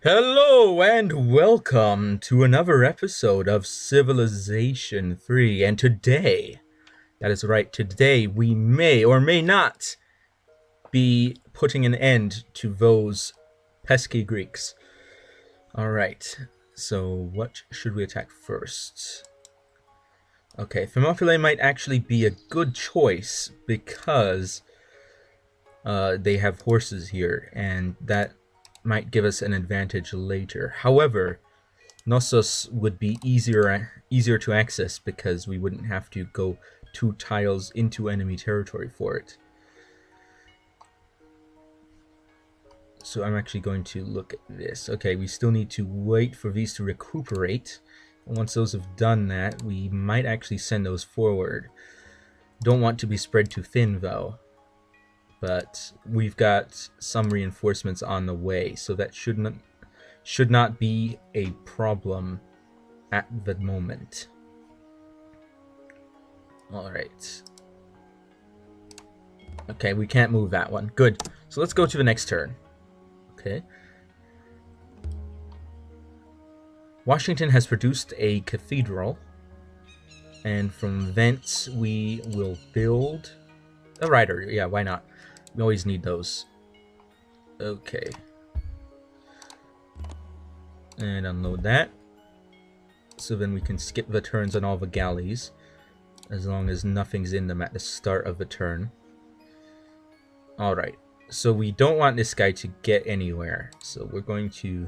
Hello and welcome to another episode of Civilization 3. And today, that is right, today we may or may not be putting an end to those pesky Greeks. Alright, so what should we attack first? Okay, Thermopylae might actually be a good choice because they have horses here, and that might give us an advantage later. However, Knossos would be easier to access because we wouldn't have to go 2 tiles into enemy territory for it. So I'm actually going to look at this. Okay, we still need to wait for these to recuperate. And once those have done that, we might actually send those forward. Don't want to be spread too thin though. But we've got some reinforcements on the way, so that should not be a problem at the moment. Alright. Okay, we can't move that one. Good. So let's go to the next turn. Okay. Washington has produced a cathedral. And from thence we will build a rider. Yeah, why not? We always need those. Okay. And unload that. So then we can skip the turns on all the galleys, as long as nothing's in them at the start of the turn. Alright, so we don't want this guy to get anywhere, so we're going to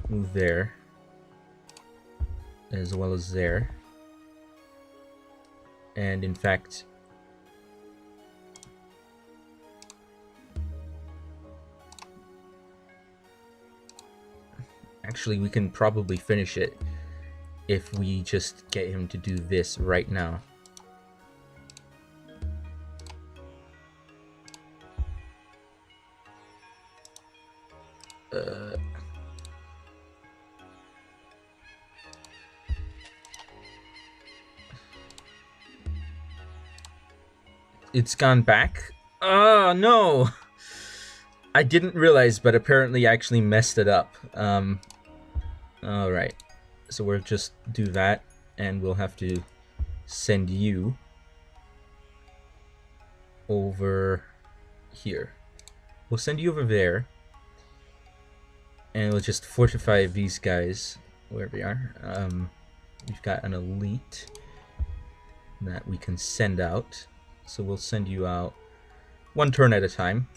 move there, as well as there. And in fact, actually we can probably finish it if we just get him to do this right now. It's gone back. Oh no! I didn't realize, but apparently I actually messed it up. Alright. So we'll just do that, and we'll have to send you over here. We'll send you over there, and we'll just fortify these guys wherever we are. We've got an elite that we can send out, so we'll send you out one turn at a time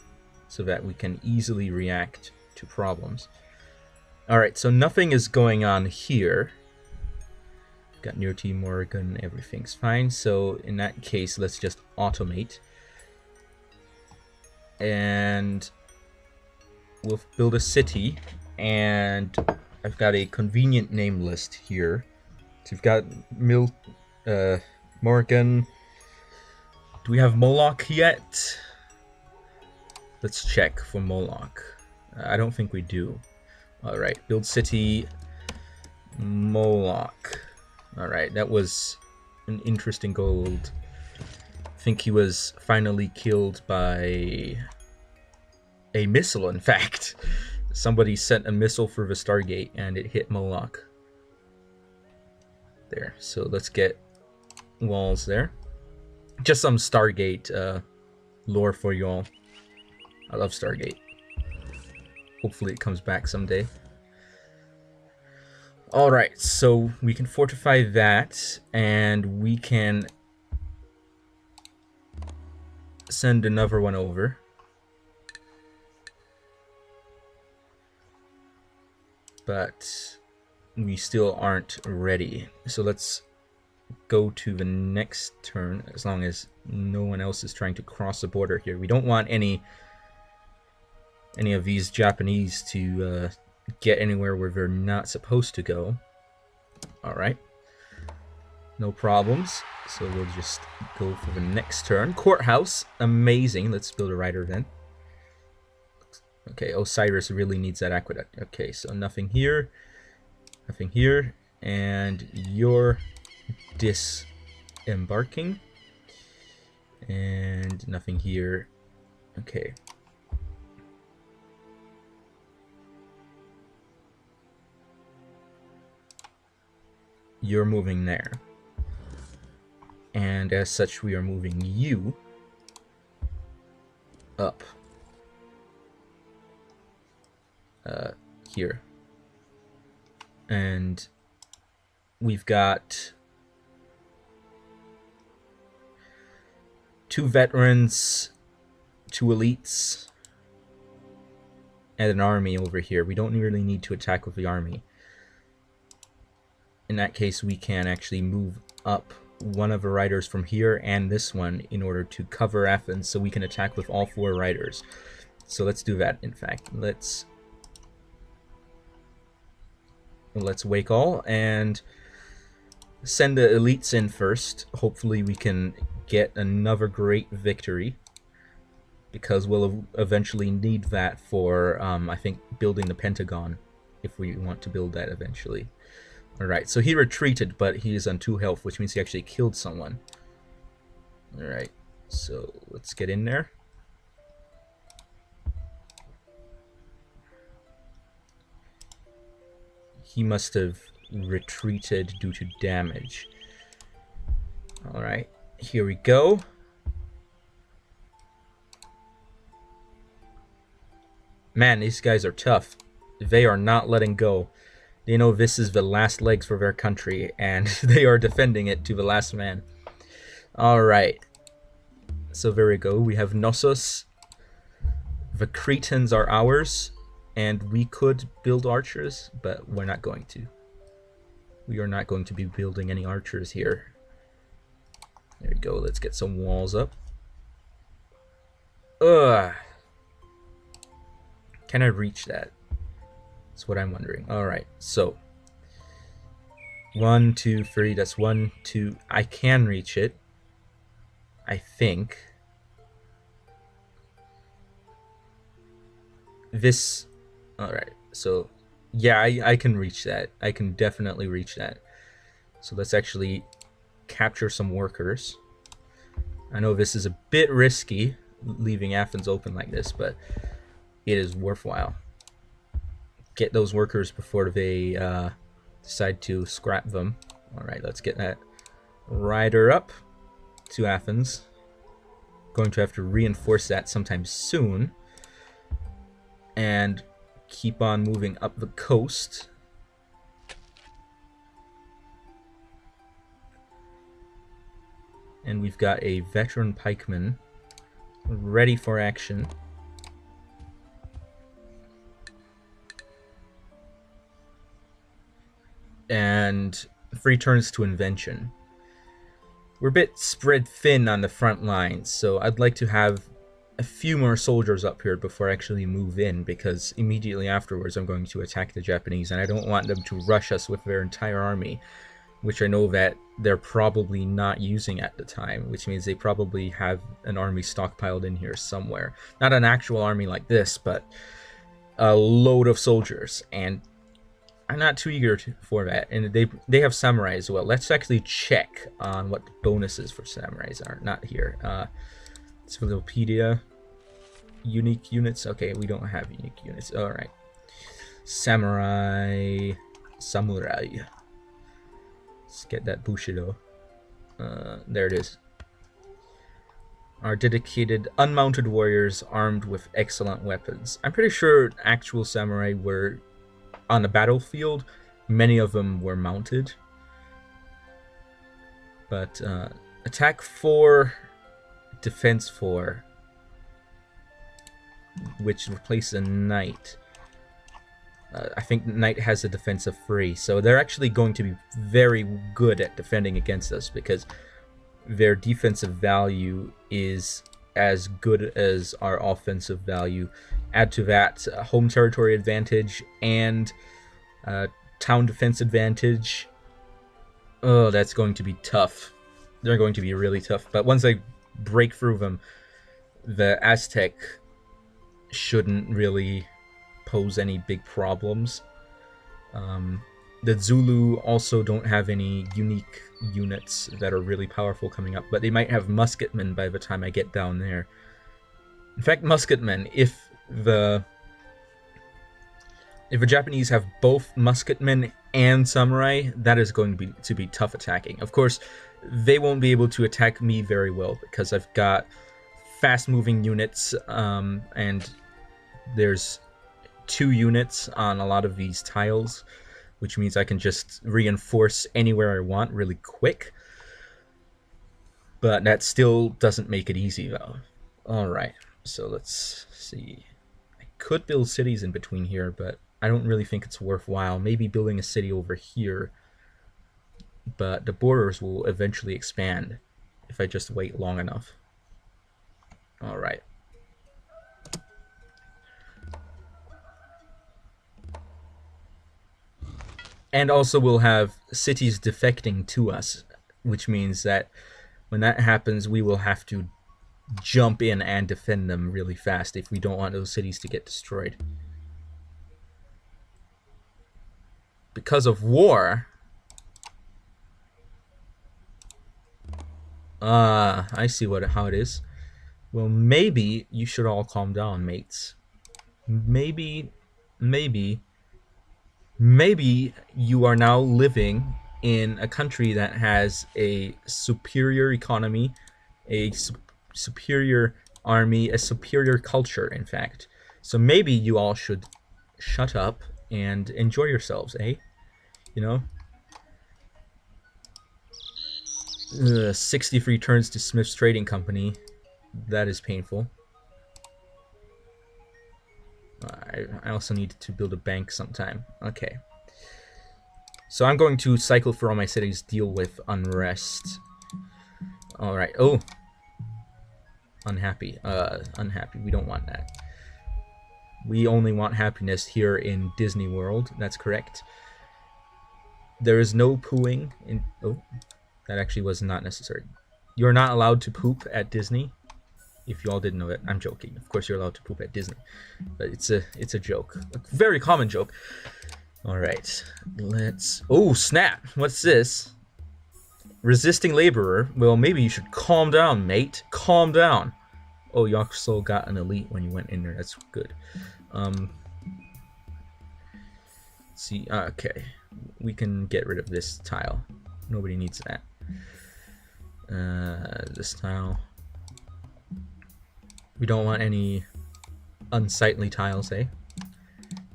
so that we can easily react to problems. Alright, so nothing is going on here. Got near T Morgan, everything's fine. So in that case, let's just automate. And we'll build a city. And I've got a convenient name list here. So we've got Morgan. Do we have Moloch yet? Let's check for Moloch. I don't think we do. Alright, build city Moloch. Alright, that was an interesting gold. I think he was finally killed by a missile, in fact. Somebody sent a missile for the Stargate and it hit Moloch. There, so let's get walls there. Just some Stargate lore for y'all. I love Stargate. Hopefully it comes back someday. Alright, so we can fortify that, and we can send another one over. But we still aren't ready. So let's go to the next turn, as long as no one else is trying to cross the border here. We don't want any of these Japanese to get anywhere where they're not supposed to go. Alright. No problems. So we'll just go for the next turn. Courthouse. Amazing. Let's build a rider then. Okay, Osiris really needs that aqueduct. Okay, so nothing here. Nothing here. And you're disembarking. And nothing here. Okay. you're moving there. And as such, we are moving you up. Here. And we've got 2 veterans, 2 elites, and an army over here. We don't really need to attack with the army. In that case, we can actually move up one of the riders from here and this one in order to cover Athens, so we can attack with all 4 riders. So let's do that, in fact. Let's wake all and send the elites in first. Hopefully we can get another great victory, because we'll eventually need that for, I think, building the Pentagon, if we want to build that eventually. Alright, so he retreated, but he is on 2 health, which means he actually killed someone. Alright, so let's get in there. He must have retreated due to damage. Alright, here we go. Man, these guys are tough. They are not letting go. They know this is the last legs for their country, and they are defending it to the last man. Alright. So there we go. We have Knossos. The Cretans are ours, and we could build archers, but we're not going to. We are not going to be building any archers here. There we go. Let's get some walls up. Ugh. Can I reach that? That's what I'm wondering. Alright, so 1, 2, 3, that's 1, 2. I can reach it, I think. This, alright, so yeah, I can reach that. I can definitely reach that. So let's actually capture some workers. I know this is a bit risky, leaving Athens open like this, but it is worthwhile. Get those workers before they decide to scrap them. Alright, let's get that rider up to Athens. Going to have to reinforce that sometime soon. And keep on moving up the coast. And we've got a veteran pikeman ready for action. And 3 turns to invention. We're a bit spread thin on the front lines, so I'd like to have a few more soldiers up here before I actually move in, because immediately afterwards I'm going to attack the Japanese, and I don't want them to rush us with their entire army, which I know that they're probably not using at the time, which means they probably have an army stockpiled in here somewhere. Not an actual army like this, but a load of soldiers, and I'm not too eager for that. And they have samurai as well. Let's actually check on what the bonuses for samurais are. Not here. Civilopedia. Unique units. Okay, we don't have unique units. Alright. Samurai. Let's get that Bushido. There it is. Are dedicated unmounted warriors armed with excellent weapons. I'm pretty sure actual samurai were on the battlefield. Many of them were mounted. But attack 4, defense 4, which replaces a knight. I think knight has a defense of 3, so they're actually going to be very good at defending against us, because their defensive value is as good as our offensive value. Add to that home territory advantage and town defense advantage. Oh, that's going to be tough. They're going to be really tough. But once I break through them, the Aztec shouldn't really pose any big problems. The Zulu also don't have any unique units that are really powerful coming up, but they might have musketmen by the time I get down there. In fact, musketmen, if the Japanese have both musketmen and samurai, that is going to be tough attacking. Of course, they won't be able to attack me very well because I've got fast-moving units, and there's 2 units on a lot of these tiles, which means I can just reinforce anywhere I want really quick. But that still doesn't make it easy, though. Alright, so let's see. I could build cities in between here, but I don't really think it's worthwhile. Maybe building a city over here, but the borders will eventually expand if I just wait long enough. Alright. And also we'll have cities defecting to us, which means that when that happens, we will have to jump in and defend them really fast if we don't want those cities to get destroyed. Because of war... I see how it is. Well, maybe you should all calm down, mates. Maybe you are now living in a country that has a superior economy, a superior army, a superior culture, in fact. So maybe you all should shut up and enjoy yourselves, eh? You know? 63 turns to Smith's Trading Company. That is painful. I also need to build a bank sometime. Okay. So I'm going to cycle for all my cities, deal with unrest. Alright. Oh. Unhappy. Unhappy. We don't want that. We only want happiness here in Disney World. That's correct. There is no pooing in... Oh. That actually was not necessary. You're not allowed to poop at Disney. If you all didn't know it, I'm joking. Of course you're allowed to poop at Disney. But it's a joke. A very common joke. Alright. Let's... Oh, snap! What's this? Resisting laborer. Well, maybe you should calm down, mate. Calm down. Oh, you also got an elite when you went in there. That's good. Let's see. Okay. We can get rid of this tile. Nobody needs that. This tile. We don't want any unsightly tiles, eh?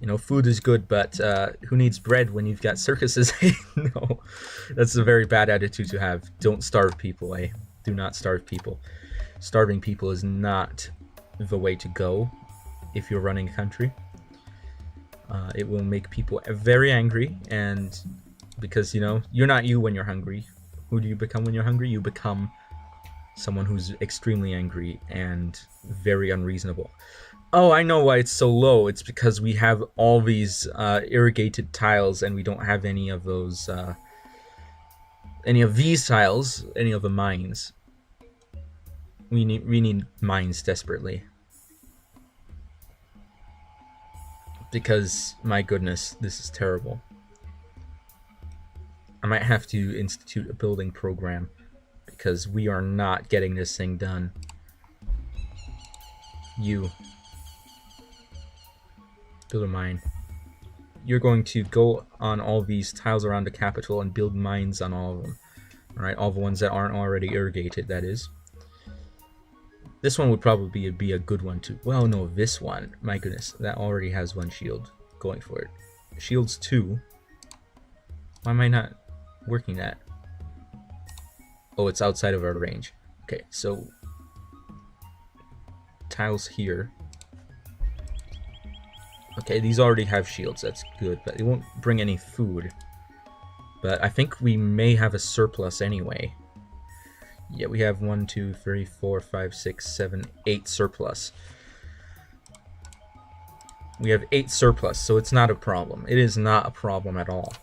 You know, food is good, but who needs bread when you've got circuses? No, that's a very bad attitude to have. Don't starve people, eh? Do not starve people. Starving people is not the way to go if you're running a country. It will make people very angry, and because, you know, you're not you when you're hungry. Who do you become when you're hungry? You become someone who's extremely angry and very unreasonable. Oh, I know why it's so low. It's because we have all these irrigated tiles, and we don't have any of those, any of these tiles, any of the mines. We need mines desperately. Because, my goodness, this is terrible. I might have to institute a building program, because we are not getting this thing done. You. Build a mine. You're going to go on all these tiles around the capital and build mines on all of them. Alright, all the ones that aren't already irrigated, that is. This one would probably be a good one too. Well, no, this one. My goodness, that already has one shield going for it. Shields 2. Why am I not working that? Oh, it's outside of our range. Okay, so tiles here. Okay, these already have shields. That's good, but it won't bring any food. But I think we may have a surplus anyway. Yeah, we have 1, 2, 3, 4, 5, 6, 7, 8 surplus. We have 8 surplus, so it's not a problem. It is not a problem at all.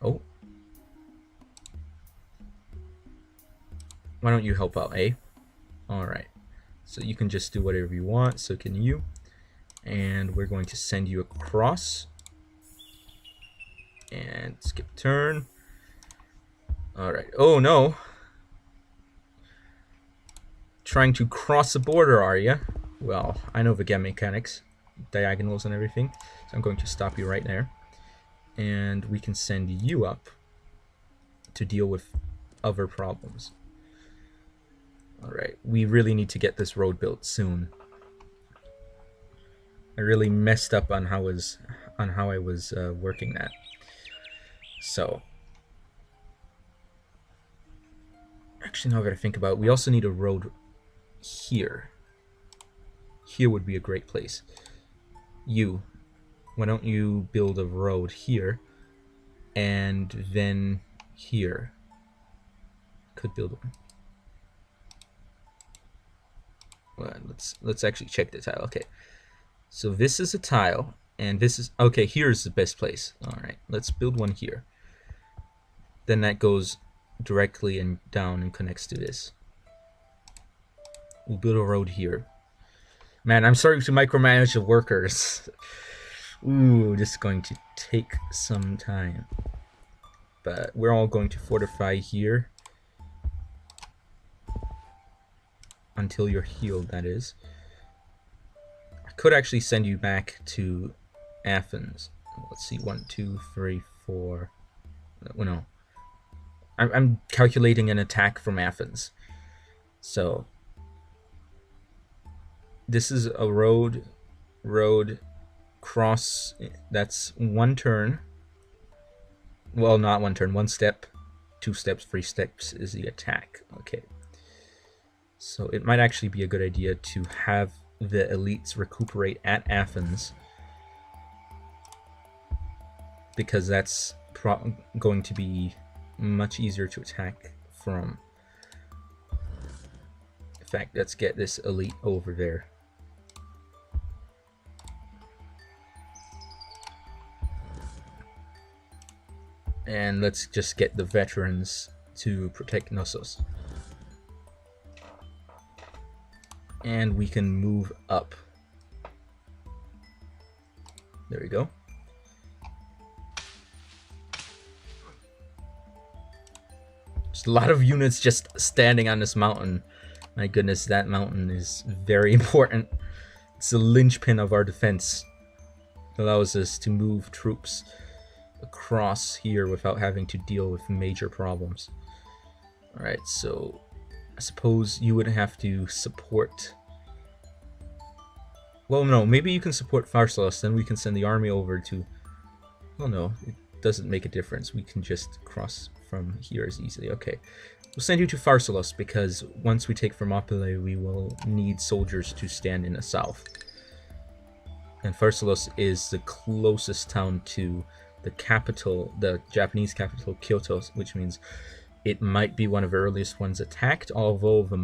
Oh. Why don't you help out, eh? Alright. So you can just do whatever you want, so can you. And we're going to send you across. And skip turn. Alright. Oh no. Trying to cross the border, are you? Well, I know the game mechanics. diagonals and everything. So I'm going to stop you right there. And we can send you up to deal with other problems. Alright, we really need to get this road built soon. I really messed up on how I was working that. So, actually, now that I think about it, we also need a road here. Here would be a great place. Why don't you build a road here, and then here. Could build one. Well, let's actually check the tile. Okay. So this is a tile, and this is... Okay, here's the best place. Alright, let's build one here. Then that goes directly and down and connects to this. We'll build a road here. Man, I'm starting to micromanage the workers. Ooh, this is going to take some time. But we're all going to fortify here. Until you're healed, that is. I could actually send you back to Athens. Let's see, 1, 2, 3, 4. No. I'm calculating an attack from Athens. So this is a road cross. That's one turn. Well, not one turn, one step, 2 steps, 3 steps is the attack. Okay. So it might actually be a good idea to have the elites recuperate at Athens, because that's going to be much easier to attack from. In fact, let's get this elite over there. And let's just get the veterans to protect Knossos. And we can move up. There we go. There's a lot of units just standing on this mountain. My goodness, that mountain is very important. It's the linchpin of our defense. It allows us to move troops across here without having to deal with major problems. Alright, so I suppose you would have to support... Well, no, maybe you can support Pharsalos, then we can send the army over to... Well, no, it doesn't make a difference. We can just cross from here as easily. Okay, we'll send you to Pharsalos, because once we take Thermopylae, we will need soldiers to stand in the south. And Pharsalos is the closest town to the capital, the Japanese capital, Kyoto, which means it might be one of the earliest ones attacked, although the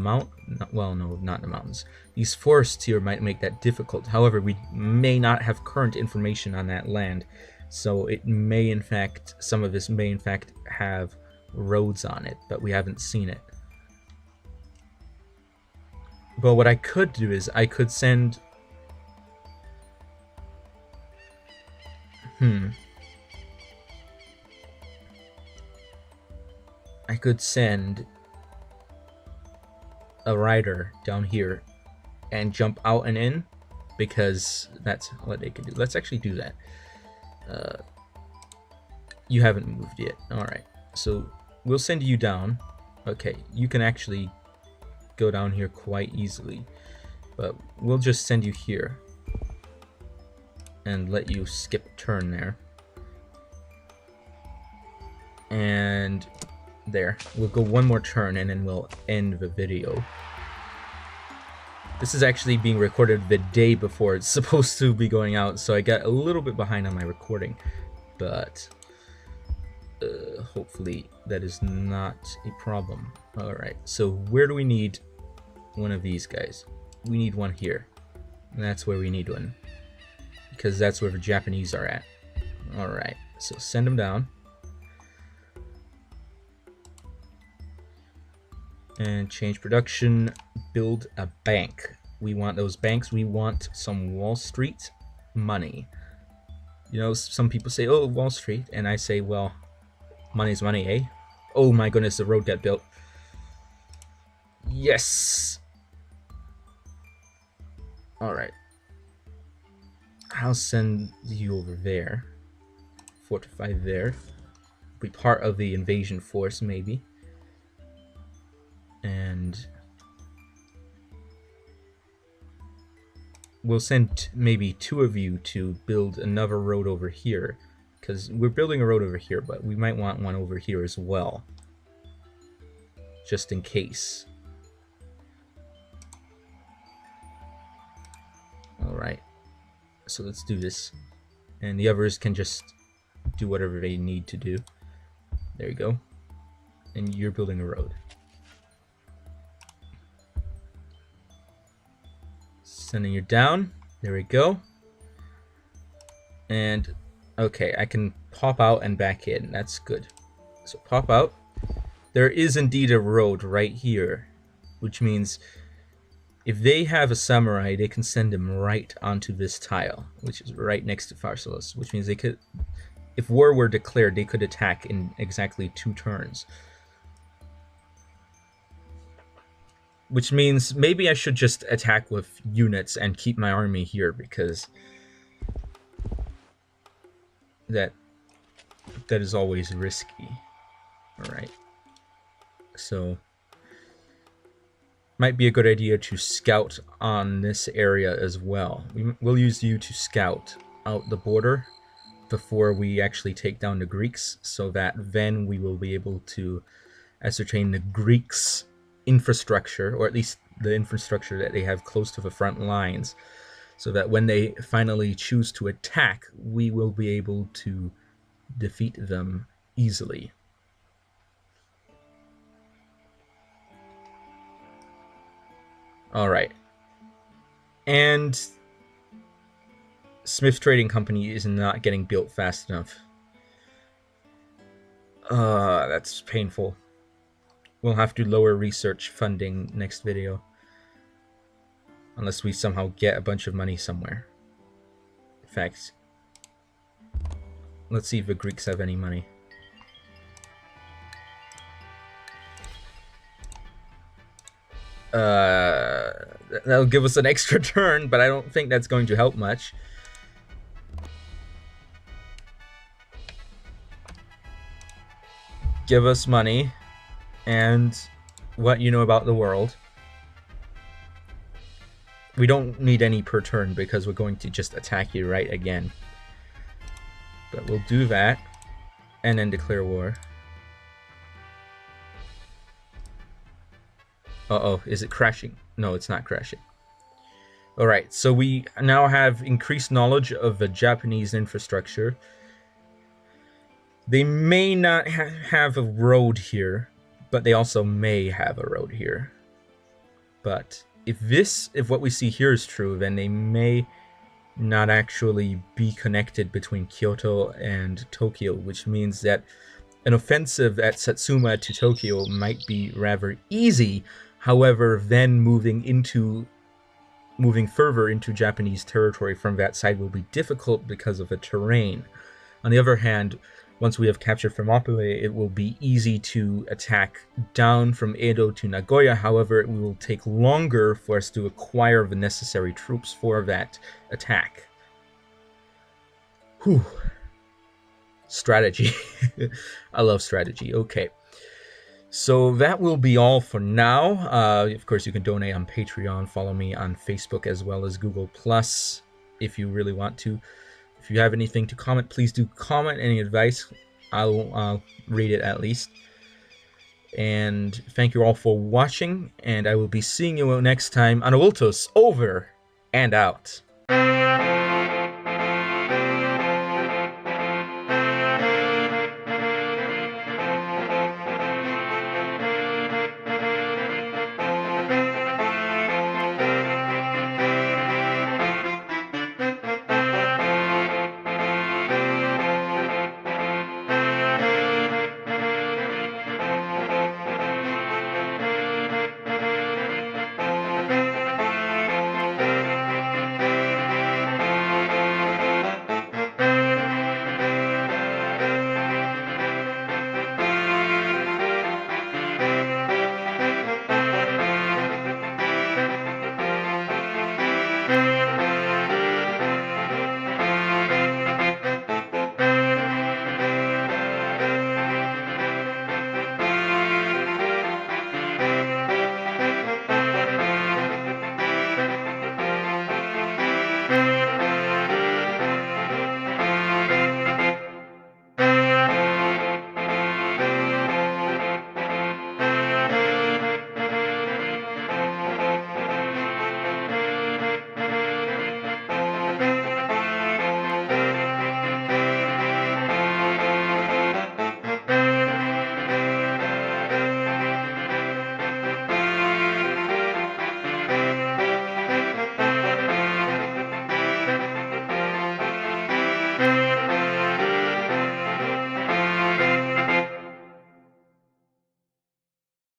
well, no, not the mountains. These forests here might make that difficult. However, we may not have current information on that land, so it may in fact, some of this may in fact have roads on it, but we haven't seen it. But what I could do is I could send... I could send a rider down here and jump out and in, because that's what they can do. Let's actually do that. You haven't moved yet. Alright, so we'll send you down. Okay, you can actually go down here quite easily, but we'll just send you here and let you skip a turn there. And there, we'll go one more turn and then we'll end the video. This is actually being recorded the day before it's supposed to be going out, so I got a little bit behind on my recording, but hopefully that is not a problem. Alright, so where do we need one of these guys? We need one here, and that's where we need one, because that's where the Japanese are at. Alright, so send them down. And change production, build a bank. We want those banks. We want some Wall Street money. You know, some people say, oh, Wall Street. And I say, well, money's money, eh? Oh my goodness, the road got built. Yes. Alright. I'll send you over there. Fortify there. Be part of the invasion force, maybe. And we'll send maybe 2 of you to build another road over here. Because we're building a road over here, but we might want one over here as well. Just in case. Alright. So let's do this. And the others can just do whatever they need to do. There you go. And you're building a road. Sending you down. There we go. And okay, I can pop out and back in. That's good. So pop out. There is indeed a road right here, which means if they have a samurai, they can send him right onto this tile, which is right next to Pharsalus, which means they could, if war were declared, they could attack in exactly 2 turns. Which means maybe I should just attack with units and keep my army here, because that is always risky. Alright. So might be a good idea to scout on this area as well. We'll use you to scout out the border before we actually take down the Greeks, so that then we will be able to ascertain the Greeks' infrastructure, or at least the infrastructure that they have close to the front lines, so that when they finally choose to attack, we will be able to defeat them easily. Alright. And Smith Trading Company is not getting built fast enough. That's painful. We'll have to lower research funding next video. Unless we somehow get a bunch of money somewhere. In fact, let's see if the Greeks have any money. That'll give us an extra turn, but I don't think that's going to help much. Give us money and what you know about the world. We don't need any per turn because we're going to just attack you right again. But we'll do that and then declare war. Uh-oh, is it crashing? No, it's not crashing. Alright, so we now have increased knowledge of the Japanese infrastructure. They may not have a road here, but they also may have a road here. But if what we see here is true, then they may not actually be connected between Kyoto and Tokyo, which means that an offensive at Satsuma to Tokyo might be rather easy. However, then moving further into Japanese territory from that side will be difficult because of the terrain. On the other hand, once we have captured Thermopylae, it will be easy to attack down from Edo to Nagoya. However, it will take longer for us to acquire the necessary troops for that attack. Whew. Strategy. I love strategy. Okay. So that will be all for now. Of course, you can donate on Patreon. Follow me on Facebook as well as Google Plus if you really want to. If you have anything to comment, please do comment. Any advice, I'll read it at least. And thank you all for watching, and I will be seeing you next time on Awultos. Over and out.